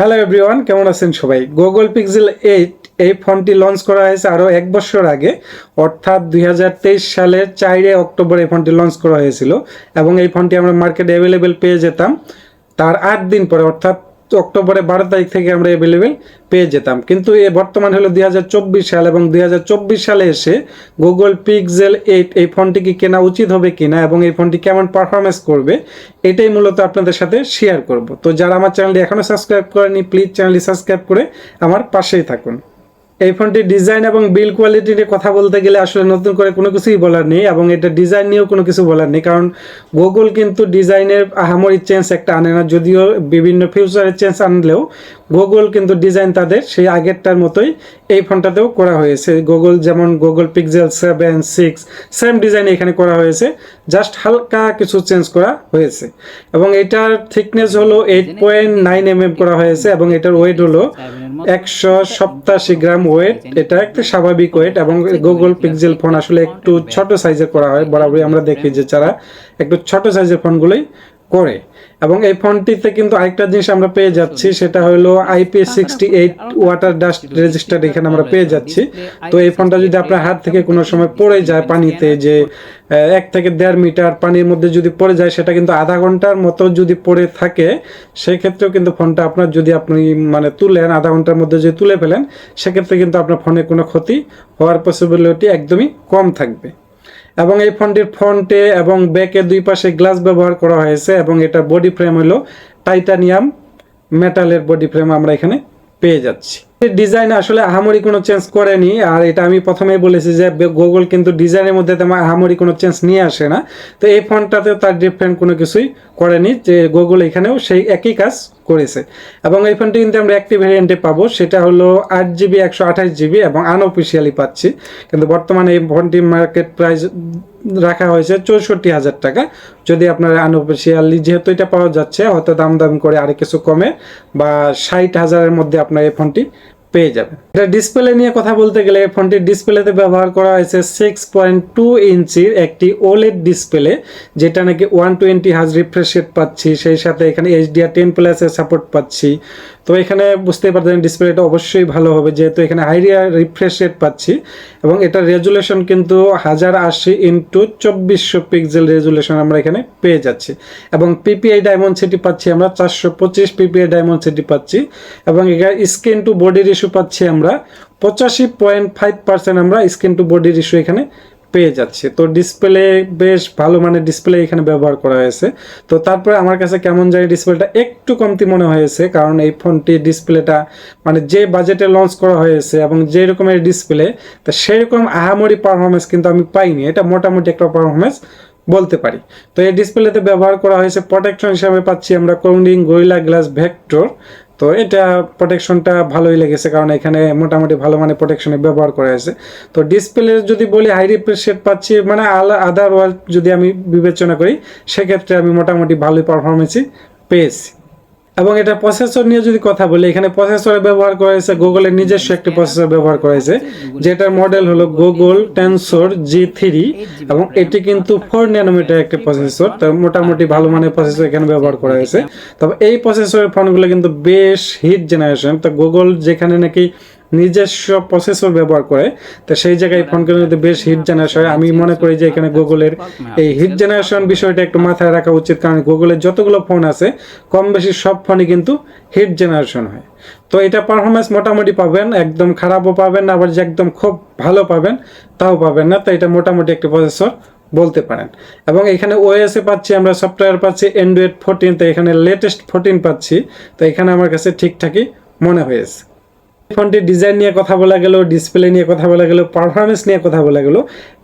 Hello everyone, কেমন আছেন সবাই? গুগল পিক্সেল 8 এই ফোনটি লঞ্চ করা হয়েছে আরও এক বছর আগে, অর্থাৎ 2023 সালের 4 অক্টোবর এই ফোনটি লঞ্চ করা হয়েছিল এবং এই ফোনটি আমরা মার্কেটে অ্যাভেলেবেল পেয়ে যেতাম তার 8 দিন পরে, অর্থাৎ অক্টোবরের 12 তারিখ থেকে আমরা অ্যাভেলেবেল পেয়ে যেতাম। কিন্তু এ বর্তমান হলো 2024 সাল এবং 2024 সালে এসে গুগল পিক্সেল 8 এই ফোনটি কি কেনা উচিত হবে কিনা এবং এই ফোনটি কেমন পারফরমেন্স করবে এটাই মূলত আপনাদের সাথে শেয়ার করব। তো যারা আমার চ্যানেলটি এখনও সাবস্ক্রাইব করেনি, প্লিজ চ্যানেলটি সাবস্ক্রাইব করে আমার পাশেই থাকুন। এই ফোনটির ডিজাইন এবং বিল্ড কোয়ালিটি নিয়ে কথা বলতে গেলে আসলে নতুন করে কোনো কিছুই বলার নেই এবং এটা ডিজাইন নিয়েও কোনো কিছু বলার নেই, কারণ গুগল কিন্তু ডিজাইনের আহামরি চেঞ্জ একটা আনে না। যদিও বিভিন্ন ফিউচারের চেঞ্জ আনলেও গুগল কিন্তু ডিজাইন তাদের সেই আগেরটার মতোই এই ফোনটাতেও করা হয়েছে। গুগল যেমন গুগল পিক্সেল 7, 6 সেম ডিজাইন এখানে করা হয়েছে, জাস্ট হালকা কিছু চেঞ্জ করা হয়েছে এবং এটার থিকনেস হলো 8.9 mm করা হয়েছে এবং এটার ওয়েট হলো 187 গ্রাম ওয়েট। এটা একটা স্বাভাবিক ওয়েট এবং গুগল পিক্সেল ফোন আসলে একটু ছোট সাইজের করা হয়, বরাবরই আমরা দেখি যে যারা একটু ছোট সাইজের ফোনগুলোই করে। এবং এই ফোনটিতে কিন্তু আরেকটা জিনিস আমরা পেয়ে যাচ্ছি, সেটা হলো IP68 ওয়াটার ডাস্ট রেজিস্টার এখানে আমরা পেয়ে যাচ্ছি। তো এই ফোনটা যদি আপনার হাত থেকে কোনো সময় পড়ে যায় পানিতে, যে 1 থেকে 1.5 মিটার পানির মধ্যে যদি পড়ে যায়, সেটা কিন্তু আধা ঘন্টার মতো যদি পড়ে থাকে সেই ক্ষেত্রেও কিন্তু ফোনটা আপনার যদি আপনি তুলেন, আধা ঘন্টার মধ্যে যদি তুলে ফেলেন, সেক্ষেত্রে কিন্তু আপনার ফোনে কোনো ক্ষতি হওয়ার পসিবিলিটি একদমই কম থাকবে। এবং এই ফোনটির ফ্রন্টে এবং ব্যাকে দুই পাশে গ্লাস ব্যবহার করা হয়েছে এবং এটা বডি ফ্রেম হলো টাইটানিয়াম মেটালের বডি ফ্রেম আমরা এখানে পেয়ে যাচ্ছি। ডিজাইন আসলে আহামরি কোনো চেঞ্জ করেনি, আর এটা আমি প্রথমেই বলেছি যে গুগল কিন্তু ডিজাইনের মধ্যে তেমন আহামরি কোনো চেঞ্জ নিয়ে আসে না। তো এই ফোনটাতেও তার ডিফারেন্ট কোনো কিছুই করেনি, যে গুগল এখানেও সেই একই কাজ করেছে। এবং এই ফোনটি কিন্তু আমরা একটি ভ্যারিয়েন্টে পাবো, সেটা হলো 8GB 128GB এবং আনঅফিসিয়ালি পাচ্ছি। কিন্তু বর্তমানে এই ফোনটির মার্কেট প্রাইস রাখা হয়েছে 64,000 টাকা। যদি আপনার আনঅফিসিয়ালি যেহেতু এটা পাওয়া যাচ্ছে, হয়তো দাম করে আরেক কিছু কমে বা 60,000-এর মধ্যে আপনার এই ফোনটি পেয়ে যাবেন। এটা ডিসপ্লে নিয়ে কথা বলতে গেলে ফোনটির ডিসপ্লেতে ব্যবহার করা হয়েছে 6.2 ইঞ্চির একটি ওলেড ডিসপ্লে, যেটা নাকি 120 হার্জ রিফ্রেশ রেট পাচ্ছি, সেই সাথে এখানে HDR10+ এর সাপোর্ট পাচ্ছি। তো এখানে বুঝতেই পারছেন ডিসপ্লেটা অবশ্যই ভালো হবে, যেহেতু এখানে হাই রিফ্রেশ রেট পাচ্ছি এবং এটার রেজুলেশন কিন্তু 1080x2400 পিক্সেল রেজুলেশন আমরা এখানে পেয়ে যাচ্ছি এবং PPI ডায়মন্ড পাচ্ছি আমরা 425 PPI ডায়মন্ড পাচ্ছি এবং এখানে স্ক্রিন টু বডি রেশিও পাচ্ছি আমরা 85.5% আমরা স্ক্রিন টু বডি রেশিও এখানে পেয়ে যাচ্ছে। তো ডিসপ্লে বেশ ভালো মানের ডিসপ্লে এখানে ব্যবহার করা হয়েছে। তো তারপরে আমার কাছে কেমন জানি ডিসপ্লেটা একটু কমতি মনে হয়েছে, কারণ এই ফোনটির ডিসপ্লেটা যে বাজেটে লঞ্চ করা হয়েছে এবং যে রকমের ডিসপ্লে, তো সেরকম আহামরি পারফরমেন্স কিন্তু আমি পাইনি। এটা মোটামুটি একটা পারফরমেন্স বলতে পারি। তো এই ডিসপ্লেতে ব্যবহার করা হয়েছে প্রোটেকশন হিসাবে পাচ্ছি আমরা কোর্নিং গরিলা গ্লাস ভেক্টর। তো এটা প্রোটেকশনটা ভালোই লেগেছে, কারণ এখানে মোটামুটি ভালো মানে প্রোটেকশনে ব্যবহার করা হয়েছে। তো ডিসপ্লে যদি বলি হাই রিফ্রেশ রেট পাচ্ছি, আদারওয়াইজ যদি আমি বিবেচনা করি সেক্ষেত্রে আমি মোটামুটি ভালোই পারফরমেন্সই পেয়েছি। এবং এটা প্রসেসর নিয়ে যদি কথা বলি, এখানে প্রসেসরে ব্যবহার করা হয়েছে গুগলের নিজস্ব একটি প্রসেসর ব্যবহার করা হয়েছে, যেটার মডেল হলো গুগল টেনসর G3 এবং এটি কিন্তু 4 ন্যানোমিটার একটি প্রসেসর। তো মোটামুটি ভালো মানের প্রসেসর এখানে ব্যবহার করা হয়েছে। তবে এই প্রসেসরের ফোনগুলো কিন্তু বেশ হিট জেনারেশন। তো গুগল যেখানে নাকি নিজস্ব প্রসেসর ব্যবহার করে, তো সেই জায়গায় ফোনগুলো যদি বেশ হিট জেনারেশন হয়, আমি মনে করি যে এখানে গুগলের এই হিট জেনারেশন বিষয়টা একটু মাথায় রাখা উচিত, কারণ গুগলের যতগুলো ফোন আছে কম বেশি সব ফোনই কিন্তু হিট জেনারেশন হয়। তো এটা পারফরমেন্স মোটামুটি পাবেন, একদম খারাপও পাবেন না, আবার যে একদম খুব ভালো পাবেন তাও পাবেন না। তো এটা মোটামুটি একটি প্রসেসর বলতে পারেন। এবং এখানে ওএসএ পাচ্ছি আমরা, সফটওয়্যার পাচ্ছি অ্যান্ড্রয়েড 14। তো এখানে লেটেস্ট 14 পাচ্ছি। তো এখানে আমার কাছে ঠিকঠাকই মনে হয়েছে। ফোনটির ডিজাইন নিয়ে কথা বলা গেল, ডিসপ্লে নিয়ে কথা বলা গেল, পারফরমেন্স নিয়ে কথা বলা গেল,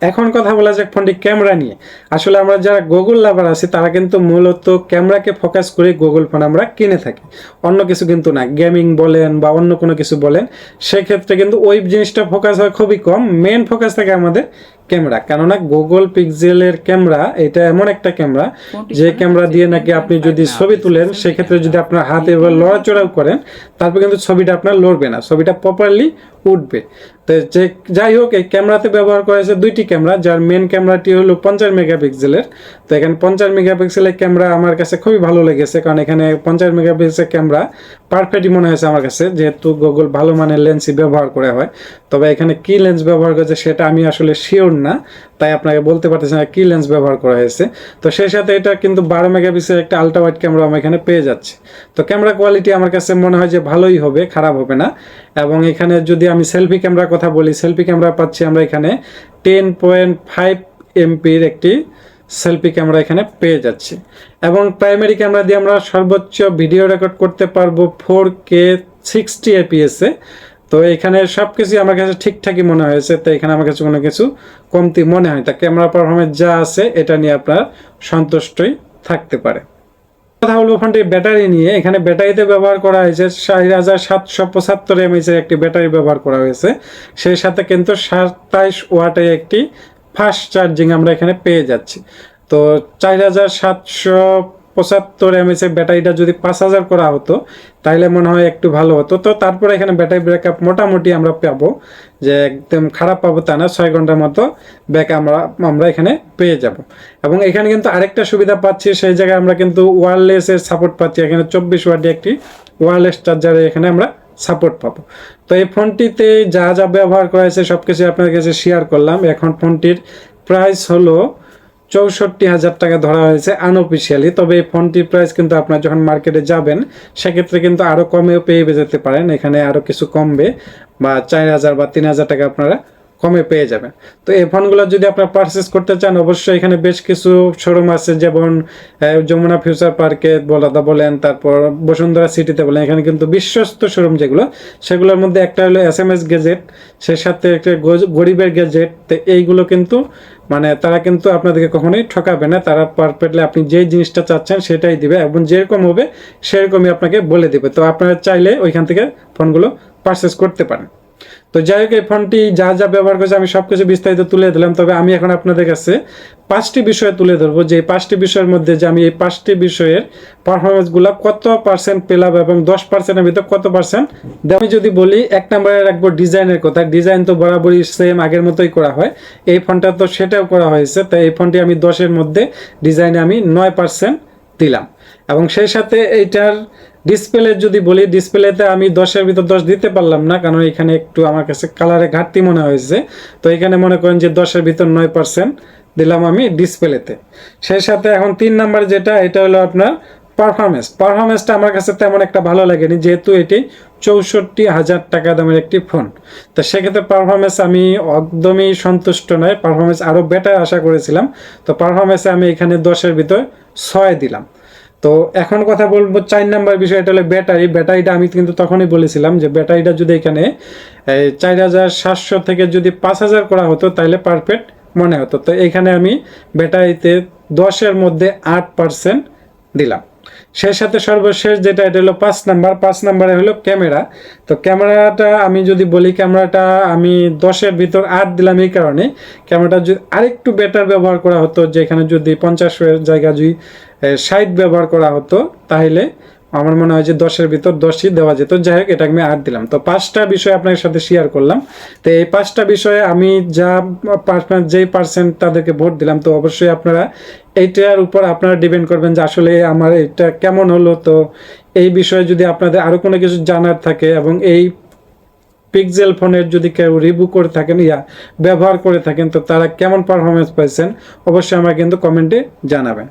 এখন কথা বলা যাক ফোনটির ক্যামেরা নিয়ে। আসলে আমরা যারা গুগল লাভার আছি তারা কিন্তু মূলত ক্যামেরাকে ফোকাস করে গুগল ফোন আমরা কিনে থাকি, অন্য কিছু কিন্তু না। গেমিং বলেন বা অন্য কোনো কিছু বলেন, সেক্ষেত্রে কিন্তু ওই জিনিসটা ফোকাস হয় খুবই কম। মেন ফোকাস থাকে আমাদের ক্যামেরা, কেননা গুগল পিক্সেলের ক্যামেরা এটা এমন একটা ক্যামেরা যে ক্যামেরা দিয়ে নাকি আপনি যদি ছবি তুলেন, সেক্ষেত্রে যদি আপনার হাতে এবার লড়াচড়াও করেন, তারপর কিন্তু ছবিটা আপনার লড়বে না, ছবিটা প্রপারলি উঠবে। তো যাই হোক, এই ক্যামেরাতে ব্যবহার করা হয়েছে দুইটি ক্যামেরা, যার মেন ক্যামেরাটি হলো 50 মেগাপিক্সেলের। তো এখানে 50 মেগাপিক্সেলের ক্যামেরা আমার কাছে খুবই ভালো লেগেছে, কারণ এখানে 50 মেগাপিক্সেলের ক্যামেরা পারফেক্টই মনে হয়েছে আমার কাছে, যেহেতু গুগল ভালো মানের লেন্সই ব্যবহার করা হয়। তবে এখানে কি লেন্স ব্যবহার করেছে সেটা আমি আসলে শিওর না, তাই আপনাকে বলতে পারতেছি না কি লেন্স ব্যবহার করা হয়েছে। তো সেই সাথে এটা কিন্তু 12 মেগাপিক্সেলের একটা আলট্রা ওয়াইড ক্যামেরা আমি এখানে পেয়ে যাচ্ছি। তো ক্যামেরা কোয়ালিটি আমার কাছে মনে হয় যে ভালোই হবে, খারাপ হবে না। এবং এখানে যদি আমি সেলফি ক্যামেরার কথা বলি, সেলফি ক্যামেরা পাচ্ছি আমরা এখানে 10.5 এমপির একটি সেলফি ক্যামেরা এখানে পেয়ে যাচ্ছি। এবং প্রাইমারি ক্যামেরা দিয়ে আমরা সর্বোচ্চ ভিডিও রেকর্ড করতে পারবো 4K 60 এপিএসে। তো এখানে সব কিছুই আমার কাছে ঠিকঠাকই মনে হয়েছে, তো এখানে আমার কাছে কোনো কিছু কমতি মনে হয় না। ক্যামেরা পারফরমেন্স যা আছে এটা নিয়ে আপনার সন্তুষ্টই থাকতে পারে। কথা বলবো ফোনটির ব্যাটারি নিয়ে। এখানে ব্যাটারিতে ব্যবহার করা হয়েছে 4775 এমএএইচ এর একটি ব্যাটারি ব্যবহার করা হয়েছে। সেই সাথে কিন্তু 27 ওয়াটের একটি ফাস্ট চার্জিং আমরা এখানে পেয়ে যাচ্ছি। তো 4775 এমএএইচ এর ব্যাটারিটা যদি 5000 করা হতো তাহলে মনে হয় একটু ভালো হতো। তো তারপরে এখানে ব্যাটারি ব্যাকআপ মোটামুটি আমরা পাবো, যে একদম খারাপ পাবো তা না, 6 ঘন্টার মতো ব্যাক আমরা এখানে পেয়ে যাব। এবং এখানে কিন্তু আরেকটা সুবিধা পাচ্ছি, সেই জায়গায় আমরা কিন্তু ওয়্যারলেসের সাপোর্ট পাচ্ছি। এখানে 24 ওয়াটের একটি ওয়্যারলেস চার্জারে এখানে আমরা সাপোর্ট পাবো। তো এই ফোনটিতে যা যা ব্যবহার করা হয়েছে সব কিছু আপনার কাছে শেয়ার করলাম। এখন ফোনটির প্রাইস হলো 64,000 টাকা ধরা হয়েছে আনঅফিসিয়ালি। তবে এই ফোনটির প্রাইস কিন্তু আপনার যখন মার্কেটে যাবেন সেক্ষেত্রে কিন্তু আরও কমেও পেয়ে যেতে পারেন, এখানে আরও কিছু কমবে, বা 4,000 বা 3,000 টাকা আপনারা কমে পেয়ে যাবেন। তো এই ফোনগুলো যদি আপনারা পারচেস করতে চান, অবশ্যই এখানে বেশ কিছু শোরুম আছে, যেমন যমুনা ফিউচার পার্কে বলেন, তারপর বসুন্ধরা সিটিতে বলেন, এখানে কিন্তু বিশ্বস্ত শোরুম যেগুলো, সেগুলোর মধ্যে একটা হলো SMS গ্যাজেট, সেই সাথে একটা গরিবের গ্যাজেট। তো এইগুলো কিন্তু মানে তারা কিন্তু আপনাদেরকে কখনোই ঠকাবে না, তারা পারফেক্টলি আপনি যেই জিনিসটা চাচ্ছেন সেটাই দিবে, এবং যেরকম হবে সেরকমই আপনাকে বলে দিবে। তো আপনারা চাইলে ওইখান থেকে ফোনগুলো পারচেস করতে পারেন। তো যাই হোক, এই ফোনটি যা যা ব্যবহার করেছে আমি সবকিছু বিস্তারিত তুলে দিলাম। তবে আমি এখন আপনাদের কাছে 5টি বিষয় তুলে ধরবো, যে 5টি বিষয়ের মধ্যে যে আমি এই 5টি বিষয়ের পারফরমেন্সগুলো কত পার্সেন্ট পেলাম এবং 10%-এর ভিতর কত পার্সেন্ট দেওয়া। আমি যদি বলি 1 নম্বরে রাখবো ডিজাইনের কথা। ডিজাইন তো বরাবরই সেম আগের মতোই করা হয়, এই ফোনটা তো সেটাও করা হয়েছে। তাই এই ফোনটি আমি 10-এর মধ্যে ডিজাইনে আমি 9% দিলাম। এবং সেই সাথে এইটার ডিসপ্লে যদি বলি, ডিসপ্লেতে আমি 10-এর ভিতর 10 দিতে পারলাম না, কারণ এখানে একটু আমার কাছে কালারে ঘাটতি মনে হয়েছে। তো এখানে মনে করেন যে 10-এর ভিতর 9% দিলাম আমি ডিসপ্লেতে। সেই সাথে এখন 3 নাম্বার যেটা, এটা হলো আপনার পারফরমেন্সটা আমার কাছে তেমন একটা ভালো লাগেনি, যেহেতু এটি 64,000 টাকা দামের একটি ফোন। তো সেক্ষেত্রে পারফরমেন্স আমি একদমই সন্তুষ্ট নয়, পারফরমেন্স আরও বেটার আশা করেছিলাম। তো পারফরমেন্সে আমি এখানে 10-এর ভিতর 6 দিলাম। তো এখন কথা বলবো 4 নাম্বার বিষয়, এটা হলো ব্যাটারিটা আমি কিন্তু তখনই বলেছিলাম যে ব্যাটারিটা যদি এখানে 4700 থেকে যদি 5000 করা হতো তাহলে পারফেক্ট মনে হতো। তো এখানে আমি ব্যাটারিতে 10-এর মধ্যে 8% দিলাম। সেই সাথে সর্বশেষ যেটা, এটা হলো 5 নাম্বারে হলো ক্যামেরা। তো ক্যামেরাটা আমি যদি বলি, ক্যামেরাটা আমি 10-এর ভিতর 8 দিলাম এই কারণে, ক্যামেরাটা যদি আরেকটু বেটার ব্যবহার করা হতো, যেখানে যদি 50-এর জায়গা যদি 60 ব্যবহার করা হতো তাহলে আমার মনে হয় যে 10-এর ভিতর 10ই দেওয়া যেত। যাই হোক, এটাকে আমি 8 দিলাম। তো 5টা বিষয় আপনার সাথে শেয়ার করলাম। তো এই 5টা বিষয়ে আমি যা যেই পার্সেন্ট তাদেরকে ভোট দিলাম, তো অবশ্যই আপনারা এইটার উপর আপনারা ডিপেন্ড করবেন যে আসলে আমার এটা কেমন হলো। তো এই বিষয়ে যদি আপনাদের আরও কোনো কিছু জানার থাকে, এবং এই পিক্সেল ফোনের যদি কেউ রিভিউ করে থাকেন ব্যবহার করে থাকেন, তো তারা কেমন পারফরমেন্স পাইছেন অবশ্যই আমার কিন্তু কমেন্টে জানাবেন।